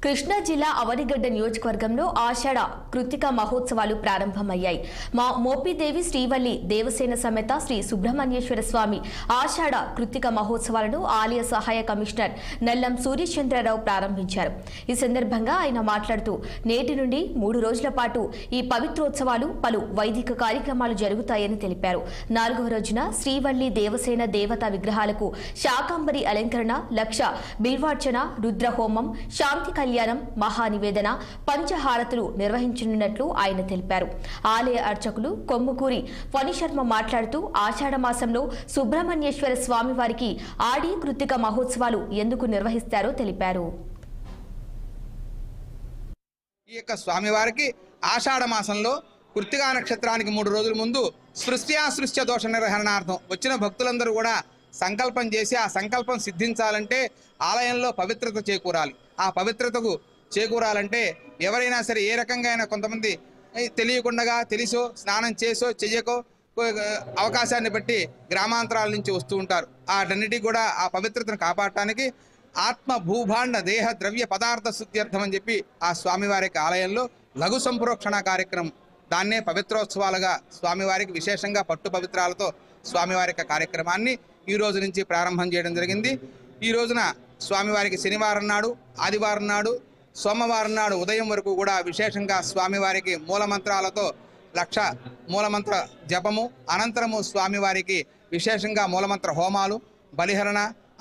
కృష్ణా జిల్లా అవనిగడ్డ నియోజకవర్గంలో ఆషాఢ కృత్తిక మహోత్సవాలు ప్రారంభమయ్యాయి. మోపిదేవి శ్రీవల్లి దేవసేన సమేత శ్రీ సుబ్రహ్మణ్యేశ్వర స్వామి ఆషాఢ కృత్తిక మహోత్సవాలను ఆలయ సహాయ కమిషనర్ నల్లం సూర్యచంద్రరావు ప్రారంభించారు. ఈ సందర్భంగా ఆయన మాట్లాడుతూ నేటి నుండి 3 రోజుల పాటు ఈ పవిత్రోత్సవాలు పలు వైదిక కార్యక్రమాలు జరుగుతాయని తెలిపారు. 4వ రోజున శ్రీవల్లి దేవసేన దేవతా విగ్రహాలకు శాకాంబరి అలంకరణ, లక్ష బిల్వార్చన, రుద్రహోమం, శాంతి కళ్యాణం, మహానివేదన, పంచహారతులు నిర్వహించనున్నట్లు ఆయన తెలిపారు. ఆలయ అర్చకులు కొమ్ముకూరి ఫణిశర్మ మాట్లాడుతూ ఆషాఢ మాసంలో సుబ్రహ్మణ్యేశ్వర స్వామి వారికి ఆడి కృత్తిక మహోత్సవాలు ఎందుకు నిర్వహిస్తారో తెలిపారు. ఈ యొక్క స్వామివారికి ఆషాఢ మాసంలో కృత్తికా నక్షత్రానికి 3 రోజుల ముందు సృష్ట్య దోష నిర్వహణార్థం వచ్చిన భక్తులందరూ కూడా సంకల్పం చేసి ఆ సంకల్పం సిద్ధించాలంటే ఆలయంలో పవిత్రత చేకూరాలి. ఆ పవిత్రతకు చేకూరాలంటే ఎవరైనా సరే ఏ రకంగా అయినా కొంతమంది తెలియకుండా తెలిసో స్నానం చేసో చెయ్యకో అవకాశాన్ని బట్టి గ్రామాంతరాల నుంచి వస్తూ ఉంటారు. వాటన్నిటికీ కూడా ఆ పవిత్రతను కాపాడటానికి ఆత్మ భూభాండ దేహ ద్రవ్య పదార్థ శుద్ధ్యర్థం అని చెప్పి ఆ స్వామివారికి ఆలయంలో లఘు సంప్రోక్షణ కార్యక్రమం, దాన్నే పవిత్రోత్సవాలుగా స్వామివారికి విశేషంగా పట్టు పవిత్రాలతో స్వామివారికి కార్యక్రమాన్ని ఈ రోజు నుంచి ప్రారంభం చేయడం జరిగింది. ఈ రోజున స్వామివారికి శనివారం నాడు, ఆదివారం నాడు, సోమవారం నాడు ఉదయం వరకు కూడా విశేషంగా స్వామివారికి మూలమంత్రాలతో లక్ష మూలమంత్ర జపము, అనంతరము స్వామివారికి విశేషంగా మూలమంత్ర హోమాలు, బలిహరణ,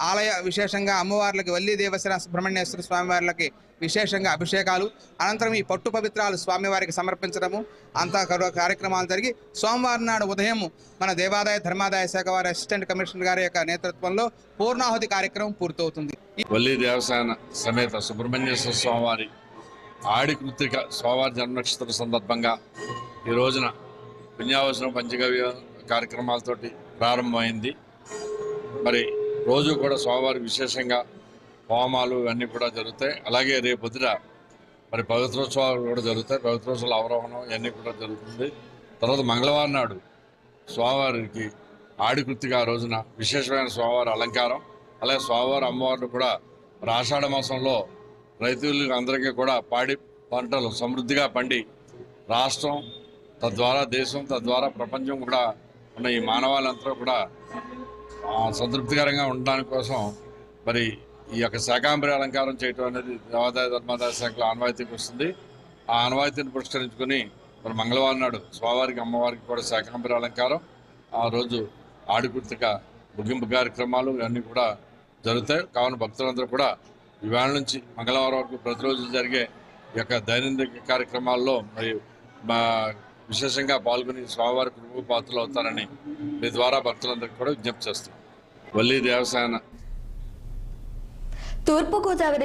ఆలయ విశేషంగా అమ్మవార్లకి వల్లి దేవసేన సుబ్రహ్మణ్యేశ్వర స్వామివార్లకి విశేషంగా అభిషేకాలు, అనంతరం ఈ పట్టు పవిత్రాలు స్వామివారికి సమర్పించడము అంతా కార్యక్రమాలు జరిగి సోమవారం నాడు ఉదయం మన దేవాదాయ ధర్మాదాయ శాఖ వారి అసిస్టెంట్ కమిషనర్ గారి యొక్క నేతృత్వంలో పూర్ణాహుతి కార్యక్రమం పూర్తవుతుంది. వల్లి దేవసేన సమేత సుబ్రహ్మణ్యేశ్వర స్వామివారి ఆడి కృత్తిక స్వామివారి జన్మ నక్షత్ర సందర్భంగా ఈ రోజున పుణ్యావసరం పంచగవ్య కార్యక్రమాలతోటి ప్రారంభమైంది. మరి రోజు కూడా స్వామివారి విశేషంగా హోమాలు ఇవన్నీ కూడా జరుగుతాయి. అలాగే రేపు పొద్దున మరి పవిత్రోత్సవాలు కూడా జరుగుతాయి. పవిత్రోత్సవాల అవరోహణం ఇవన్నీ కూడా జరుగుతుంది. తర్వాత మంగళవారం నాడు స్వామివారికి ఆడి కృత్తిక రోజున విశేషమైన స్వామివారి అలంకారం, అలాగే స్వామివారి అమ్మవారిని కూడా మరి ఆషాఢ మాసంలో రైతులు అందరికీ కూడా పాడి పంటలు సమృద్ధిగా పండి రాష్ట్రం, తద్వారా దేశం, తద్వారా ప్రపంచం కూడా ఉన్న ఈ మానవాళంతా కూడా సంతృప్తికరంగా ఉండడానికి కోసం మరి ఈ యొక్క శాకాంబరి అలంకారం చేయటం అనేది దేవాదాయ ధర్మాదాయ శాఖలో ఆనవాయితీకి వస్తుంది. ఆ ఆనవాయితీని పురస్కరించుకొని మరి మంగళవారం నాడు స్వామివారికి అమ్మవారికి కూడా శాకాంబరి అలంకారం, ఆ రోజు ఆడి కృత్తిక ముగింపు కార్యక్రమాలు ఇవన్నీ కూడా జరుగుతాయి. కావున భక్తులందరూ కూడా ఇవాళ నుంచి మంగళవారం వరకు ప్రతిరోజు జరిగే ఈ యొక్క దైనందిక కార్యక్రమాల్లో మరి విశేషంగా పాల్గొని స్వామివారి కృపకు పాత్రలు అవుతారని మీ ద్వారా భక్తులందరికీ కూడా విజ్ఞప్తి చేస్తాం. వల్లి దేవసేన తూర్పుగోదావరి